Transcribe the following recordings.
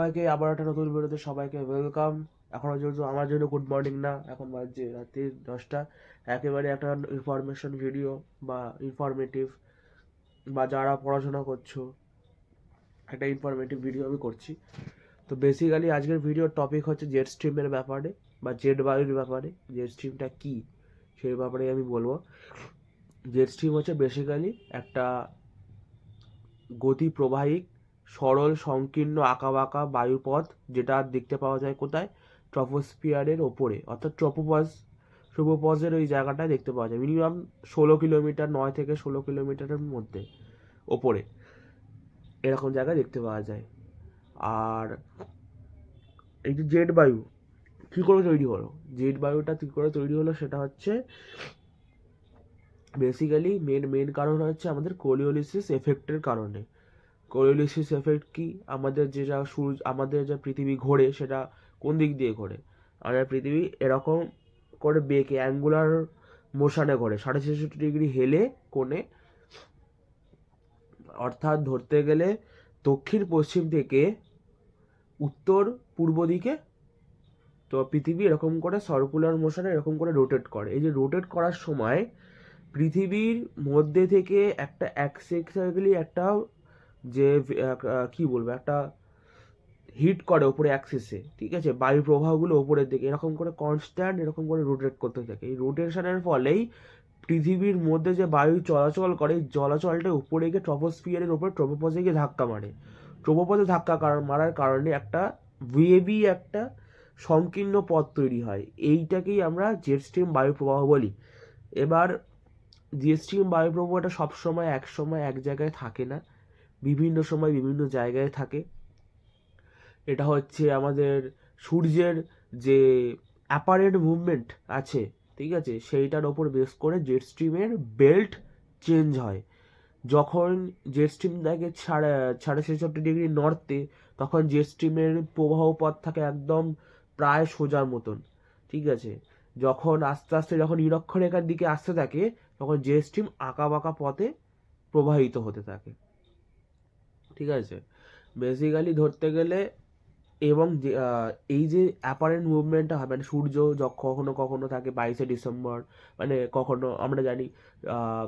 সবাইকে আবার একটা নতুন ভিডিওতে সবাইকে ওয়েলকাম। এখনো যেহেতু আমার জন্য গুড মর্নিং না, এখন বাজছে রাত্রি 10টা। একেবারে একটা ইনফরমেশন ভিডিও বা ইনফরমেটিভ, বা যারা পড়াশোনা করছো একটা ইনফরমেটিভ ভিডিও আমি করছি। তো বেসিক্যালি আজকের ভিডিওর টপিক হচ্ছে জেট স্ট্রিমের ব্যাপারে বা জেট বায়ুর ব্যাপারে। জেট স্ট্রিমটা কী সেই ব্যাপারে আমি বলবো। জেট স্ট্রিম হচ্ছে বেসিক্যালি একটা গতি প্রবাহিক সরল সংকীর্ণ আঁকাবাঁকা বায়ুপথ, যেটা দেখতে পাওয়া যায় কোথায়? ট্রপোস্ফিয়ারের ওপরে, অর্থাৎ ট্রপোপজের ওই জায়গাটায় দেখতে পাওয়া যায় মিনিমাম 16 কিলোমিটার, 9 থেকে 16 কিলোমিটারের মধ্যে ওপরে এরকম জায়গায় দেখতে পাওয়া যায়। আর এই যে জেট বায়ু কী করে তৈরি হলো, জেট বায়ুটা কী করে তৈরি হলো সেটা হচ্ছে বেসিক্যালি মেন কারণ হচ্ছে আমাদের কোরিওলিসিস এফেক্টের কারণে। কোরিওলিসিস এফেক্ট কি? আমাদের যে পৃথিবী ঘোরে সেটা কোন দিক দিয়ে ঘোরে? আমাদের পৃথিবী এরকম করে বেঁকে অ্যাঙ্গুলার মোশনে ঘোরে, 360 ডিগ্রি হেলে কোণে, অর্থাৎ ধরতে গেলে দক্ষিণ পশ্চিম থেকে উত্তর পূর্ব দিকে। তো পৃথিবী এরকম করে সার্কুলার মোশনে এরকম করে রোটেট করে। এই যে রোটেট করার সময় পৃথিবীর মধ্যে থেকে একটা অ্যাক্সিয়ালি একটা যে কি বলবো, একটা হিট করে ওপরে অ্যাক্সিসে, ঠিক আছে, বায়ু প্রবাহগুলো ওপরের দিকে এরকম করে কনস্ট্যান্ট এরকম করে রোটেট করতে থাকে। এই রোটেশনের ফলেই পৃথিবীর মধ্যে যে বায়ু চলাচল করে, এই চলাচলটা উপরে গিয়ে ট্রপোস্ফিয়ারের উপরে ট্রপোপজে গিয়ে ধাক্কা মারে। ট্রপোপজে ধাক্কা মারার কারণে একটা ওয়েভি একটা সংকীর্ণ পথ তৈরি হয়। এইটাকেই আমরা জেট স্ট্রিম বায়ু প্রবাহ বলি। এবার জেট স্ট্রিম বায়ু প্রবাহটা সবসময় এক সময় এক জায়গায় থাকে না, বিভিন্ন সময় বিভিন্ন জায়গায় থাকে। এটা হচ্ছে আমাদের সূর্যের যে অ্যাপারেন্ট মুভমেন্ট আছে, ঠিক আছে, সেইটার ওপর বেস করে জেট স্ট্রিমের বেল্ট চেঞ্জ হয়। যখন জেট স্ট্রিম থাকে 66.5 ডিগ্রি নর্থে, তখন জেট স্ট্রিমের প্রবাহ পথ থাকে একদম প্রায় সোজার মতন, ঠিক আছে। যখন আস্তে আস্তে যখন নিরক্ষরেখার দিকে আসতে থাকে, তখন জেট স্ট্রিম আঁকা বাঁকা পথে প্রবাহিত হতে থাকে, ঠিক আছে। বেসিক্যালি ধরতে গেলে এবং এই যে অ্যাপারেন্ট মুভমেন্টটা হয়, মানে সূর্য কখনো কখনো থাকে 22শে ডিসেম্বর, মানে কখনো আমরা জানি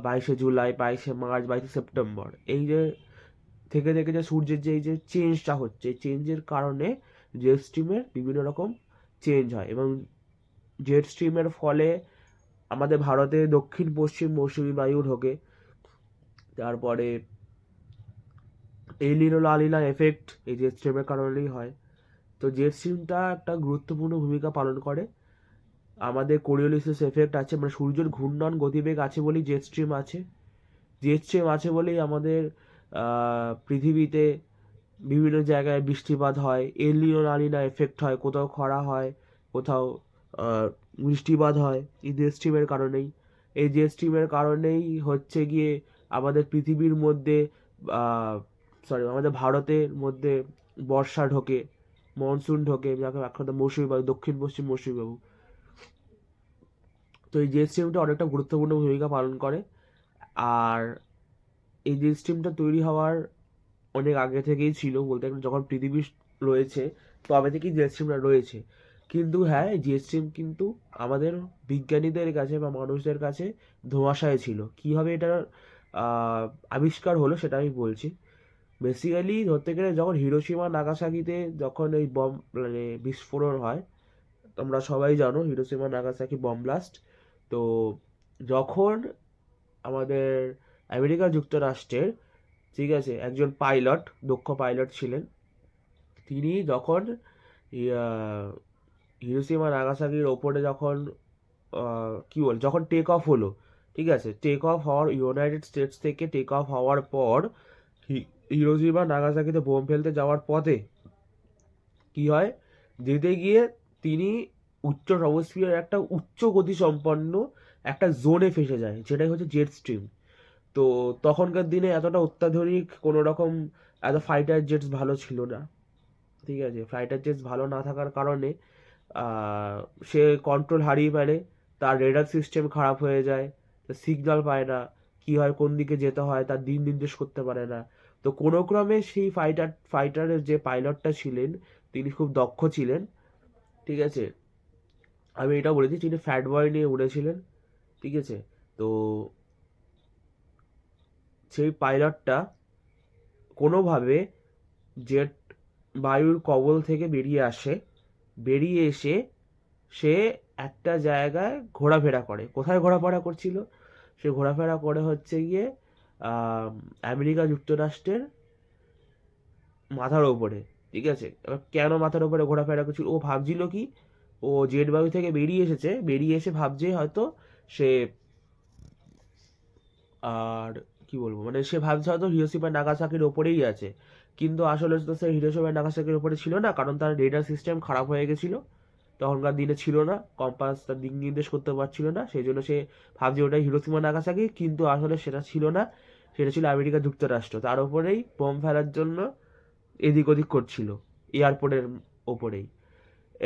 22শে জুলাই, 22শে মার্চ, 22শে সেপ্টেম্বর। এই যে থেকে থেকে যে সূর্যের যে এই যে চেঞ্জটা হচ্ছে, এই চেঞ্জের কারণে জেট স্ট্রিমের বিভিন্ন রকম চেঞ্জ হয়। এবং জেট স্ট্রিমের ফলে আমাদের ভারতে দক্ষিণ পশ্চিম মৌসুমি বায়ু ঢোকে। তারপরে এলিনো লা নিনা এফেক্ট এই জেট স্ট্রিমের কারণেই হয়। তো জেট স্ট্রিমটা একটা গুরুত্বপূর্ণ ভূমিকা পালন করে। আমাদের কোরিওলিসিস এফেক্ট আছে, মানে সূর্যের ঘূর্ণন গতিবেগ আছে বলেই জেট স্ট্রিম আছে। জেট স্ট্রিম আছে বলেই আমাদের পৃথিবীতে বিভিন্ন জায়গায় বৃষ্টিপাত হয়, এল নিনো লা নিনা এফেক্ট হয়, কোথাও খরা হয়, কোথাও বৃষ্টিপাত হয়, এই জেট স্ট্রিমের কারণেই। এই জেট স্ট্রিমের কারণেই হচ্ছে গিয়ে আমাদের পৃথিবীর মধ্যে আমাদের ভারতের মধ্যে বর্ষা ঢোকে, মনসুন ঢোকে, যাকে একসাথে মৌসুমি বায়ু, দক্ষিণ পশ্চিম মৌসুমি বায়ু। তো এই জেট স্ট্রিমটা অনেকটা গুরুত্বপূর্ণ ভূমিকা পালন করে। আর এই জেট স্ট্রিমটা তৈরি হওয়ার অনেক আগে থেকেই ছিল, বলতে গেলে যখন পৃথিবী রয়েছে তবে থেকেই জেট স্ট্রিমটা রয়েছে। কিন্তু হ্যাঁ, জেট স্ট্রিম কিন্তু আমাদের বিজ্ঞানীদের কাছে বা মানুষদের কাছে ধোঁয়াশায় ছিল। কীভাবে এটার আবিষ্কার হলো সেটা আমি বলছি। বেসিক্যালি ধরতে গেলে যখন হিরোশিমা নাগাসাকিতে যখন এই মানে বিস্ফোরণ হয়, তোমরা সবাই জানো হিরোশিমা নাগাসাকি বম ব্লাস্ট। তো যখন আমাদের আমেরিকা যুক্তরাষ্ট্রের, ঠিক আছে, একজন পাইলট, দক্ষ পাইলট ছিলেন, তিনি যখন হিরোশিমা নাগাসাকির ওপরে যখন যখন টেক অফ হলো, ঠিক আছে, টেক অফ হওয়ার ইউনাইটেড স্টেটস থেকে টেক অফ হওয়ার পর হিরোশিমা নাগাসাকিতে বোম ফেলতে যাওয়ার পথে কি হয়, যেতে গিয়ে তিনি উচ্চ ট্রপোস্ফিয়ার একটা উচ্চ গতি সম্পন্ন একটা জোনে ফেসে যায়, যেটাই হচ্ছে জেট স্ট্রিম। তো তখনকার দিনে এতটা অত্যাধুনিক কোনো রকম এত ফাইটার জেটস ভালো ছিল না, ঠিক আছে। ফাইটার জেটস ভালো না থাকার কারণে সে কন্ট্রোল হারিয়ে ফেলে, তার রেডার সিস্টেম খারাপ হয়ে যায়, সিগন্যাল পায় না, কী হয় কোন দিকে যেতে হয় তার দিক নির্দেশ করতে পারে না। তো কোনো ক্রমে সেই ফাইটারের যে পাইলটটা ছিলেন তিনি খুব দক্ষ ছিলেন, ঠিক আছে। আমি এটা বলেছি তিনি ফ্যাট বয় নিয়ে উড়েছিলেন, ঠিক আছে। তো সেই পাইলটটা কোনোভাবে জেট বায়ুর কবল থেকে বেরিয়ে এসে সে একটা জায়গায় ঘোরাফেরা করে। কোথায় ঘোরাফেরা করছিল? সে ঘোরাফেরা করে হচ্ছে গিয়ে আমেরিকা যুক্তরাষ্ট্রের মাথার ওপরে, ঠিক আছে। এবার কেন মাথার ওপরে ঘোরাফেরা করছিল? ও ভাবছিল কি, ও জেট বায়ু থেকে বেরিয়ে এসে ভাবছে হয়তো সে আর কি বলবো, মানে সে ভাবছে হয়তো হিরোশিমা নাগাসাকির ওপরেই আছে, কিন্তু আসলে তো সে হিরোশিমা নাগাসাকির ওপরে ছিল না, কারণ তার রেডার সিস্টেম খারাপ হয়ে গেছিল, তখনকার দিনে ছিল না, কম্পাস তার দিক নির্দেশ করতে পারছিল না, সেই জন্য সে ভাবছে ওটাই হিরোশিমা নাগাসাকি, কিন্তু আসলে সেটা ছিল না, সেটা ছিল আমেরিকা যুক্তরাষ্ট্র। তার ওপরেই বোম ফেলার জন্য এদিক ওদিক করছিল, এয়ারপোর্টের ওপরেই।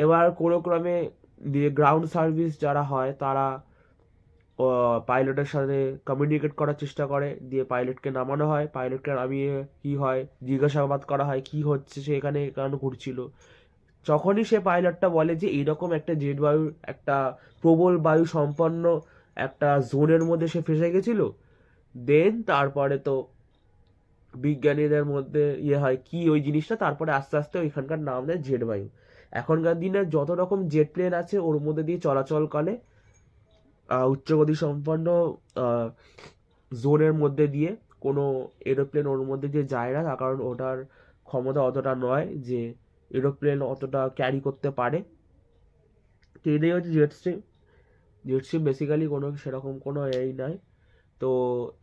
এবার কোনো ক্রমে গ্রাউন্ড সার্ভিস যারা হয় তারা পাইলটের সাথে কমিউনিকেট করার চেষ্টা করে, দিয়ে পাইলটকে নামানো হয়, পাইলটকে নামিয়ে কী হয় জিজ্ঞাসাবাদ করা হয় কী হচ্ছে, সে এখানে কেন ঘুরছিল। যখনই সে পাইলটটা বলে যে এইরকম একটা জেট বায়ু, একটা প্রবল বায়ু সম্পন্ন একটা জোনের মধ্যে সে ফেসে গেছিল, দেন তারপরে তো বিজ্ঞানীদের মধ্যে হয় কি ওই জিনিসটা, তারপরে আস্তে আস্তে ওইখানকার নাম দেয় জেট বায়ু। এখনকার দিনে যত রকম জেট প্লেন আছে ওর মধ্যে দিয়ে চলাচল করে উচ্চগতি সম্পন্ন জোনের মধ্যে দিয়ে, কোনো এরোপ্লেন ওর মধ্যে দিয়ে যায় না, তার কারণ ওটার ক্ষমতা অতটা নয় যে এরোপ্লেন অতটা ক্যারি করতে পারে। তো এটাই হচ্ছে জেটস্ট্রিম বেসিক্যালি কোনো সেরকম কোনো এই নয়। তো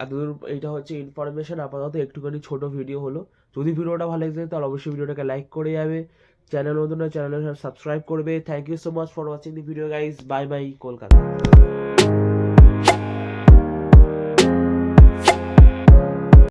এতদূর এইটা হচ্ছে ইনফরমেশন, আপাতত একটুখানি ছোট ভিডিও হলো। যদি ভিডিওটা ভালো লাগে তাহলে অবশ্যই ভিডিওটাকে লাইক করে যাবে, চ্যানেল নতুন চ্যানেল সাবস্ক্রাইব করবে। Thank you so much for watching the video guys, bye bye, Kolkata.